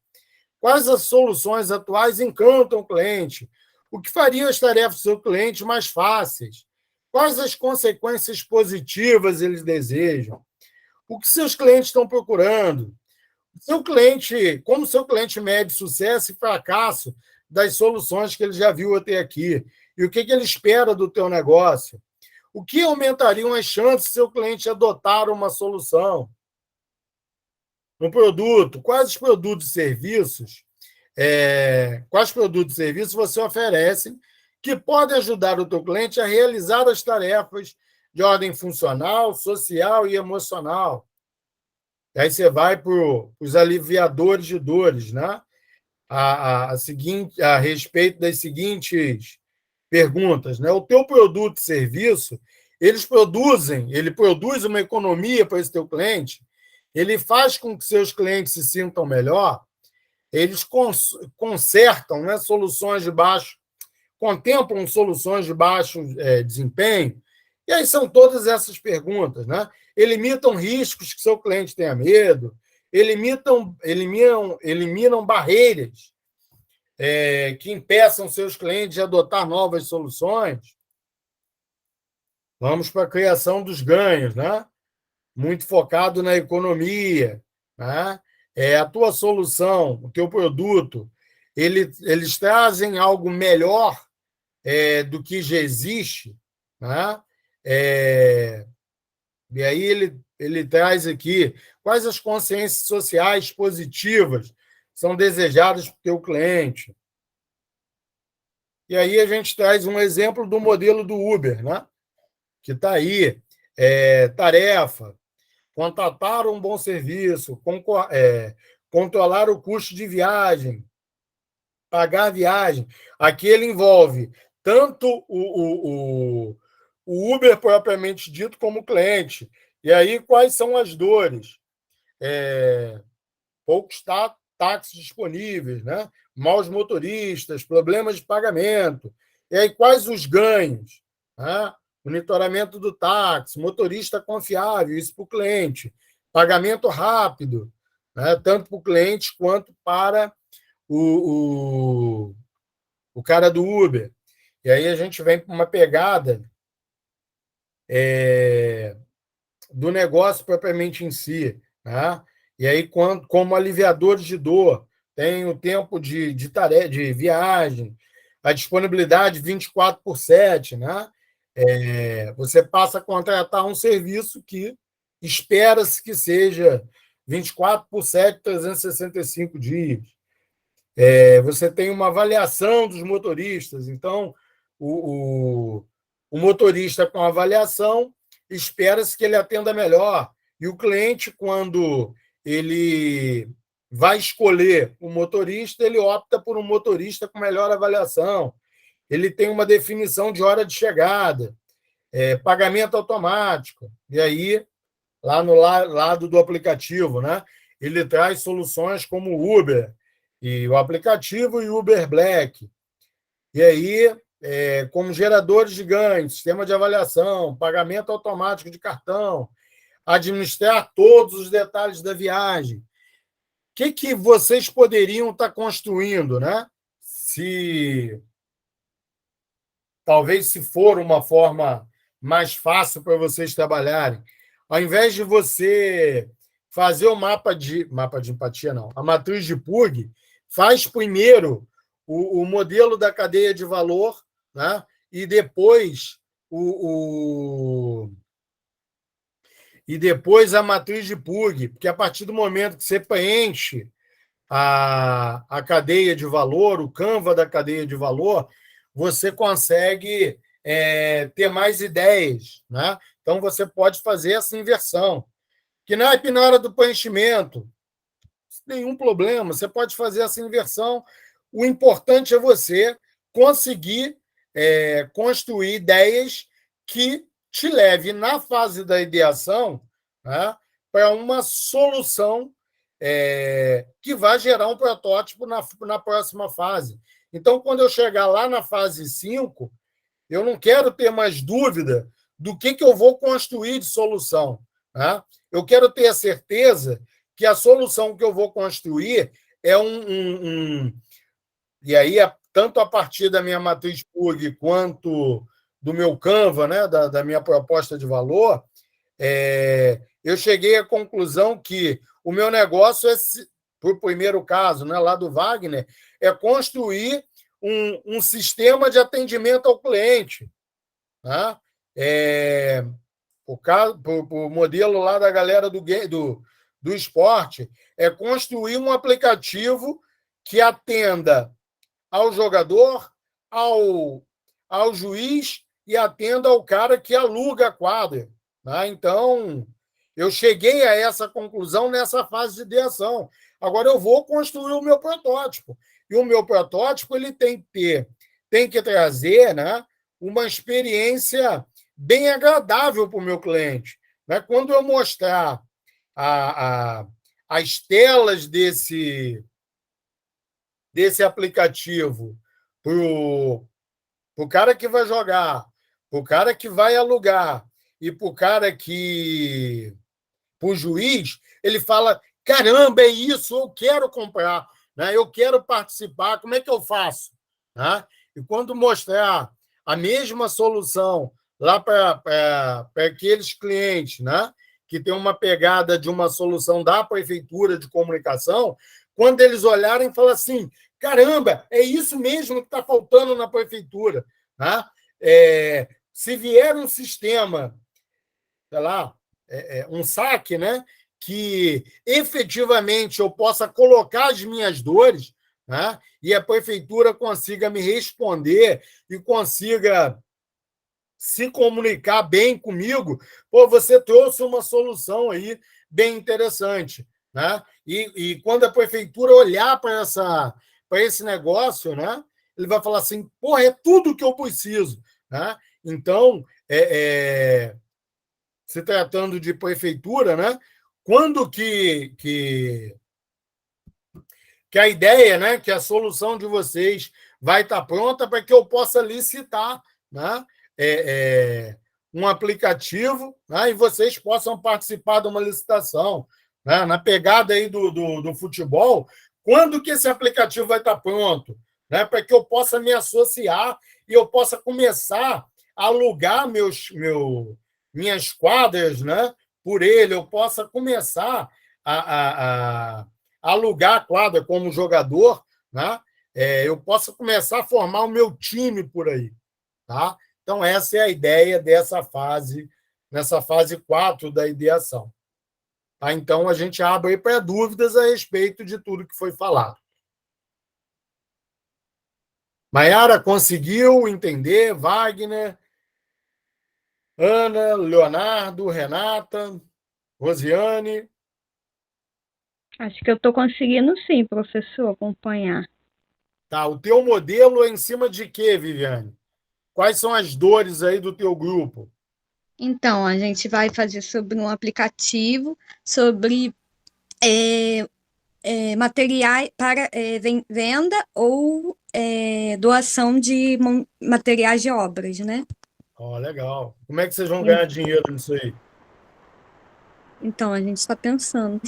Quais as soluções atuais encantam o cliente? O que faria as tarefas do seu cliente mais fáceis? Quais as consequências positivas eles desejam? O que seus clientes estão procurando? Como seu cliente mede sucesso e fracasso das soluções que ele já viu até aqui? E o que ele espera do teu negócio? O que aumentariam as chances do seu cliente adotar uma solução? No produto, quais produtos e serviços você oferece que podem ajudar o teu cliente a realizar as tarefas de ordem funcional, social e emocional? E aí você vai para os aliviadores de dores, né? A respeito das seguintes perguntas, né? O teu produto e serviço, ele produz uma economia para esse teu cliente, ele faz com que seus clientes se sintam melhor, eles consertam, né, contemplam soluções de baixo desempenho, e aí são todas essas perguntas, né? Eliminam riscos que seu cliente tenha medo, eliminam barreiras que impeçam seus clientes de adotar novas soluções. Vamos para a criação dos ganhos, né? Muito focado na economia. Né? A tua solução, o teu produto, eles trazem algo melhor do que já existe, né? E aí ele traz aqui quais as consciências sociais positivas são desejadas por teu cliente. E aí a gente traz um exemplo do modelo do Uber, né? Que está aí, tarefa, contratar um bom serviço, controlar o custo de viagem, pagar a viagem. Aqui ele envolve tanto o Uber propriamente dito como o cliente. E aí, quais são as dores? Poucos táxis disponíveis, né? Maus motoristas, problemas de pagamento. E aí, quais os ganhos? Né? Monitoramento do táxi, motorista confiável, isso para o cliente. Pagamento rápido, né? Tanto para o cliente quanto para o cara do Uber. E aí a gente vem para uma pegada do negócio propriamente em si. Né? E aí, como aliviadores de dor, tem o tempo de viagem, a disponibilidade 24/7, né? Você passa a contratar um serviço que espera-se que seja 24/7, 365 dias. Você tem uma avaliação dos motoristas. Então, o motorista com avaliação espera-se que ele atenda melhor. E o cliente, quando ele vai escolher o motorista, ele opta por um motorista com melhor avaliação. Ele tem uma definição de hora de chegada, pagamento automático. E aí, lá no lado do aplicativo, né? Ele traz soluções como o Uber, e o aplicativo e o Uber Black. E aí, como geradores de ganhos, sistema de avaliação, pagamento automático de cartão, administrar todos os detalhes da viagem. O que vocês poderiam estar construindo, né? Talvez se for uma forma mais fácil para vocês trabalharem, ao invés de você fazer o mapa de empatia, não, a matriz de Pug, faz primeiro o modelo da cadeia de valor, né? E depois a matriz de Pug, porque a partir do momento que você preenche a cadeia de valor, o Canva da cadeia de valor, você consegue ter mais ideias, né? Então, você pode fazer essa inversão. Que na hora do preenchimento, nenhum problema, você pode fazer essa inversão. O importante é você conseguir construir ideias que te leve na fase da ideação, né, para uma solução que vai gerar um protótipo na próxima fase. Então, quando eu chegar lá na fase 5, eu não quero ter mais dúvida do que eu vou construir de solução. Né? Eu quero ter a certeza que a solução que eu vou construir é E aí, tanto a partir da minha matriz Pug quanto do meu Canva, né, da minha proposta de valor, eu cheguei à conclusão que o meu negócio para o primeiro caso, né, lá do Wagner, é construir um sistema de atendimento ao cliente. Tá? O modelo lá da galera do esporte é construir um aplicativo que atenda ao jogador, ao juiz e atenda ao cara que aluga a quadra. Tá? Então, eu cheguei a essa conclusão nessa fase de ideação. Agora eu vou construir o meu protótipo. E o meu protótipo ele tem que trazer, né, uma experiência bem agradável para o meu cliente. Né? Quando eu mostrar as telas desse aplicativo para o cara que vai jogar, para o cara que vai alugar e para o cara para o juiz, ele fala: caramba, é isso, eu quero comprar, né? Eu quero participar, como é que eu faço? Né? E quando mostrar a mesma solução lá para aqueles clientes, né, que tem uma pegada de uma solução da prefeitura de comunicação, quando eles olharem e falar assim, caramba, é isso mesmo que está faltando na prefeitura. Tá? Se vier um sistema, sei lá, um saque, né, que efetivamente eu possa colocar as minhas dores, né, e a prefeitura consiga me responder e consiga se comunicar bem comigo, pô, você trouxe uma solução aí bem interessante. Né? E quando a prefeitura olhar para esse negócio, né, ele vai falar assim, pô, é tudo que eu preciso. Né? Então, se tratando de prefeitura, né, quando que a ideia, né, que a solução de vocês vai estar pronta para que eu possa licitar, né, um aplicativo, né, e vocês possam participar de uma licitação. Né, na pegada aí do futebol, quando que esse aplicativo vai estar pronto? Né, para que eu possa me associar e eu possa começar a alugar minhas quadras, né, por ele, eu possa começar a alugar a quadra como jogador, né? Eu possa começar a formar o meu time por aí. Tá? Então, essa é a ideia nessa fase 4 da ideação. Tá? Então, a gente abre para dúvidas a respeito de tudo que foi falado. Maiara, conseguiu entender? Wagner, Ana, Leonardo, Renata, Rosiane? Acho que eu estou conseguindo sim, professor, acompanhar. Tá, o teu modelo é em cima de quê, Viviane? Quais são as dores aí do teu grupo? Então, a gente vai fazer sobre um aplicativo, sobre materiais para venda ou doação de materiais de obras, né? Legal. Como é que vocês vão ganhar dinheiro nisso aí? Então, a gente está pensando.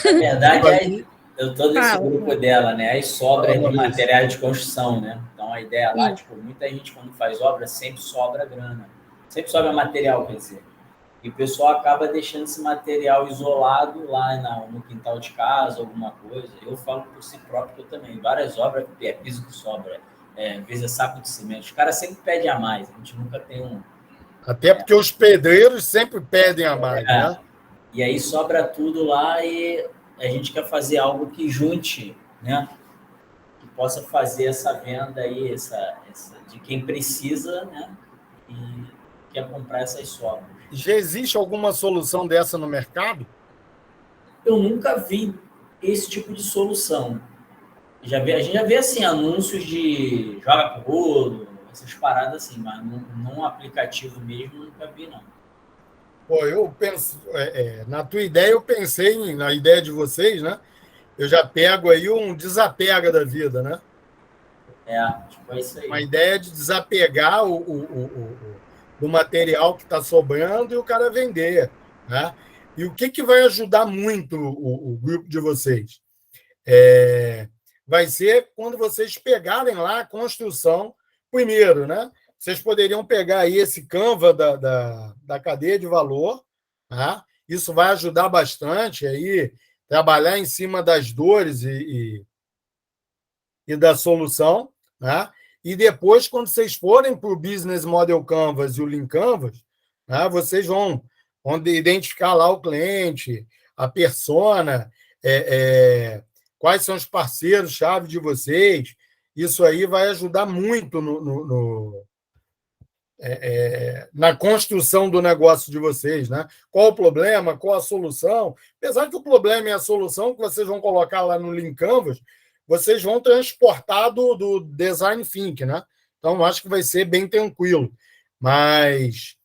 Na verdade, eu estou nesse grupo dela, né? As sobras de isso. materiais de construção, né? Então, a ideia lá, Sim. tipo, muita gente, quando faz obra, sempre sobra grana. Sempre sobra material, quer dizer. E o pessoal acaba deixando esse material isolado lá no quintal de casa, alguma coisa. Eu falo por si próprio, eu também. Várias obras, piso que sobra, às vezes é saco de cimento. Os caras sempre pedem a mais. A gente nunca tem um... Até porque os pedreiros sempre pedem a mais, né? E aí sobra tudo lá e a gente quer fazer algo que junte, né? Que possa fazer essa venda aí, de quem precisa, né? E quer comprar essas sobras. Já existe alguma solução dessa no mercado? Eu nunca vi esse tipo de solução. A gente já vê assim, anúncios de joga pro rolo, essas paradas assim, mas num aplicativo mesmo nunca vi, não. Pô, eu penso, na tua ideia, eu pensei na ideia de vocês, né? Eu já pego aí um desapega da vida, né? Tipo, é isso aí. Uma ideia de desapegar do material que está sobrando e o cara vender. Né? E o que vai ajudar muito o grupo de vocês? Vai ser quando vocês pegarem lá a construção primeiro, né? Vocês poderiam pegar aí esse Canva da cadeia de valor, tá? Isso vai ajudar bastante aí, trabalhar em cima das dores e da solução, né? E depois, quando vocês forem para o Business Model Canvas e o Lean Canvas, né, vocês vão identificar lá o cliente, a persona, quais são os parceiros-chave de vocês. Isso aí vai ajudar muito na construção do negócio de vocês. Né? Qual o problema, qual a solução. Apesar que o problema e a solução que vocês vão colocar lá no Lean Canvas, vocês vão transportar do Design Thinking, né? Então, acho que vai ser bem tranquilo. Mas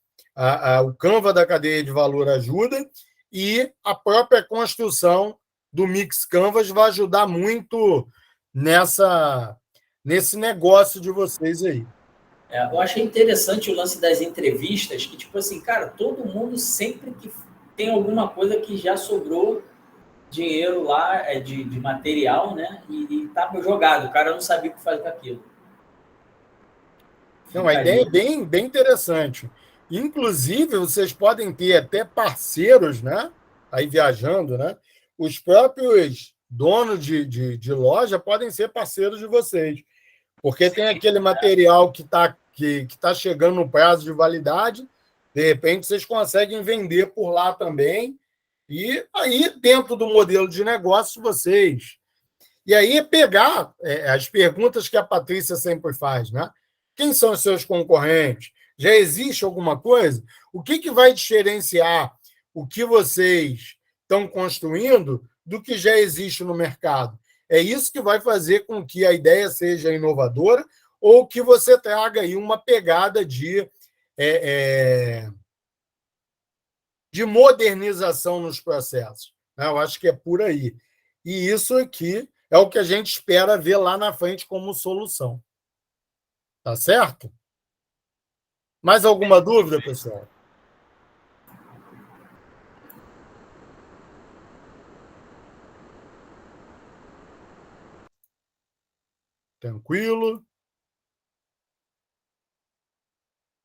o Canva da cadeia de valor ajuda e a própria construção do Mix Canvas vai ajudar muito nesse negócio de vocês aí. Eu achei interessante o lance das entrevistas, que, tipo assim, cara, todo mundo sempre que tem alguma coisa que já sobrou dinheiro lá de material, né? E tá jogado, o cara não sabia o que fazer com aquilo. Não, a ideia é bem interessante. Inclusive, vocês podem ter até parceiros, né? Aí viajando, né? Os próprios donos de loja podem ser parceiros de vocês, porque tem aquele material que tá chegando no prazo de validade, de repente vocês conseguem vender por lá também, e aí, dentro do modelo de negócio, vocês... E aí, pegar as perguntas que a Patrícia sempre faz, né? Quem são os seus concorrentes? Já existe alguma coisa? O que vai diferenciar o que vocês estão construindo do que já existe no mercado? É isso que vai fazer com que a ideia seja inovadora ou que você traga aí uma pegada de modernização nos processos. Né? Eu acho que é por aí. E isso aqui é o que a gente espera ver lá na frente como solução. Tá certo? Mais alguma dúvida, pessoal? Tranquilo?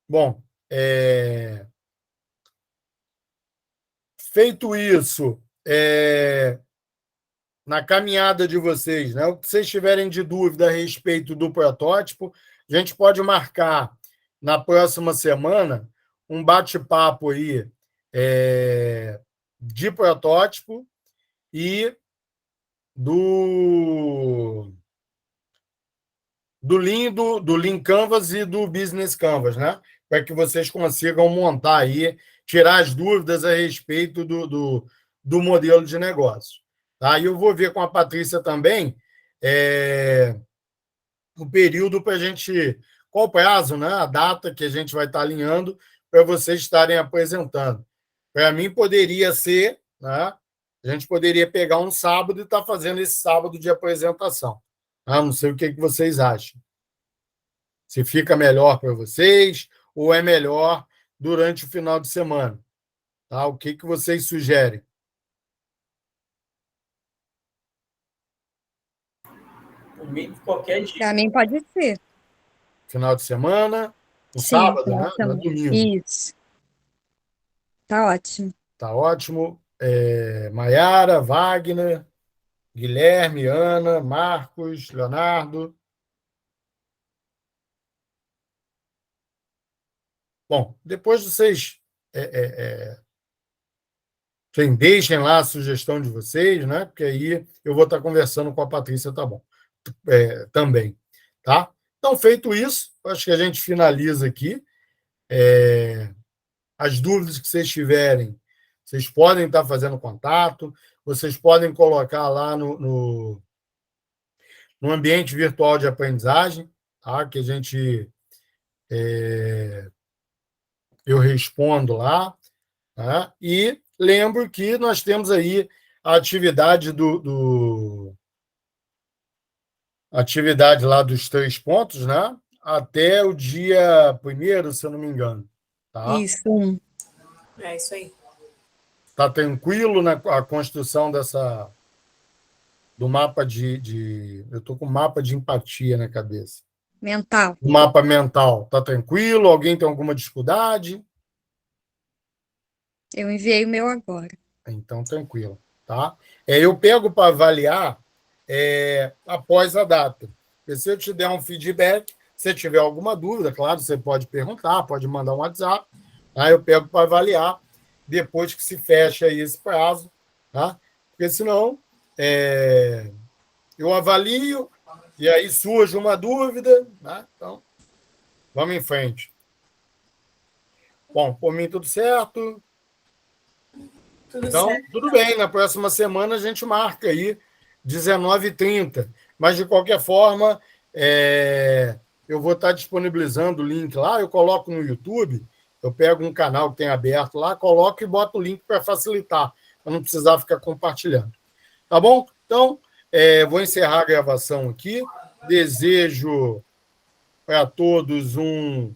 Bom, feito isso, na caminhada de vocês, né? O que vocês tiverem de dúvida a respeito do protótipo, a gente pode marcar na próxima semana um bate-papo aí de protótipo e do Lean Canvas e do Business Canvas, né? Para que vocês consigam montar aí, tirar as dúvidas a respeito do modelo de negócio. Tá? E eu vou ver com a Patrícia também o período para a gente... Qual o prazo, né? A data que a gente vai estar alinhando para vocês estarem apresentando. Para mim, poderia ser... Né? A gente poderia pegar um sábado e estar fazendo esse sábado de apresentação. Não sei o que vocês acham. Se fica melhor para vocês ou é melhor durante o final de semana. Tá? O que vocês sugerem? Qualquer dia. Para mim pode ser. Final de semana, no Sim, sábado, né? No domingo. Isso. Tá ótimo. Tá ótimo. Maiara, Wagner, Guilherme, Ana, Marcos, Leonardo. Bom, depois vocês deixem lá a sugestão de vocês, né? Porque aí eu vou estar conversando com a Patrícia, tá bom? Também, tá? Então, feito isso, acho que a gente finaliza aqui. As dúvidas que vocês tiverem, vocês podem estar fazendo contato, vocês podem colocar lá no ambiente virtual de aprendizagem, tá? Que a gente... eu respondo lá. Tá? E lembro que nós temos aí a atividade atividade lá dos 3 pontos, né? Até o dia 1º, se eu não me engano. Tá? Isso. É isso aí. Está tranquilo a construção do mapa eu estou com mapa de empatia na cabeça. Mental. O mapa mental. Está tranquilo? Alguém tem alguma dificuldade? Eu enviei o meu agora. Então, tranquilo. Tá? Eu pego para avaliar após a data. E se eu te der um feedback, se tiver alguma dúvida, claro, você pode perguntar, pode mandar um WhatsApp, tá? Eu pego para avaliar depois que se fecha aí esse prazo, tá? Porque senão eu avalio e aí surge uma dúvida, né? Então, vamos em frente. Bom, por mim tudo certo. Então, tudo bem, na próxima semana a gente marca aí 19h30. Mas, de qualquer forma, eu vou estar disponibilizando o link lá, eu coloco no YouTube, eu pego um canal que tem aberto lá, coloco e boto o link para facilitar, para não precisar ficar compartilhando. Tá bom? Então, vou encerrar a gravação aqui. Desejo para todos um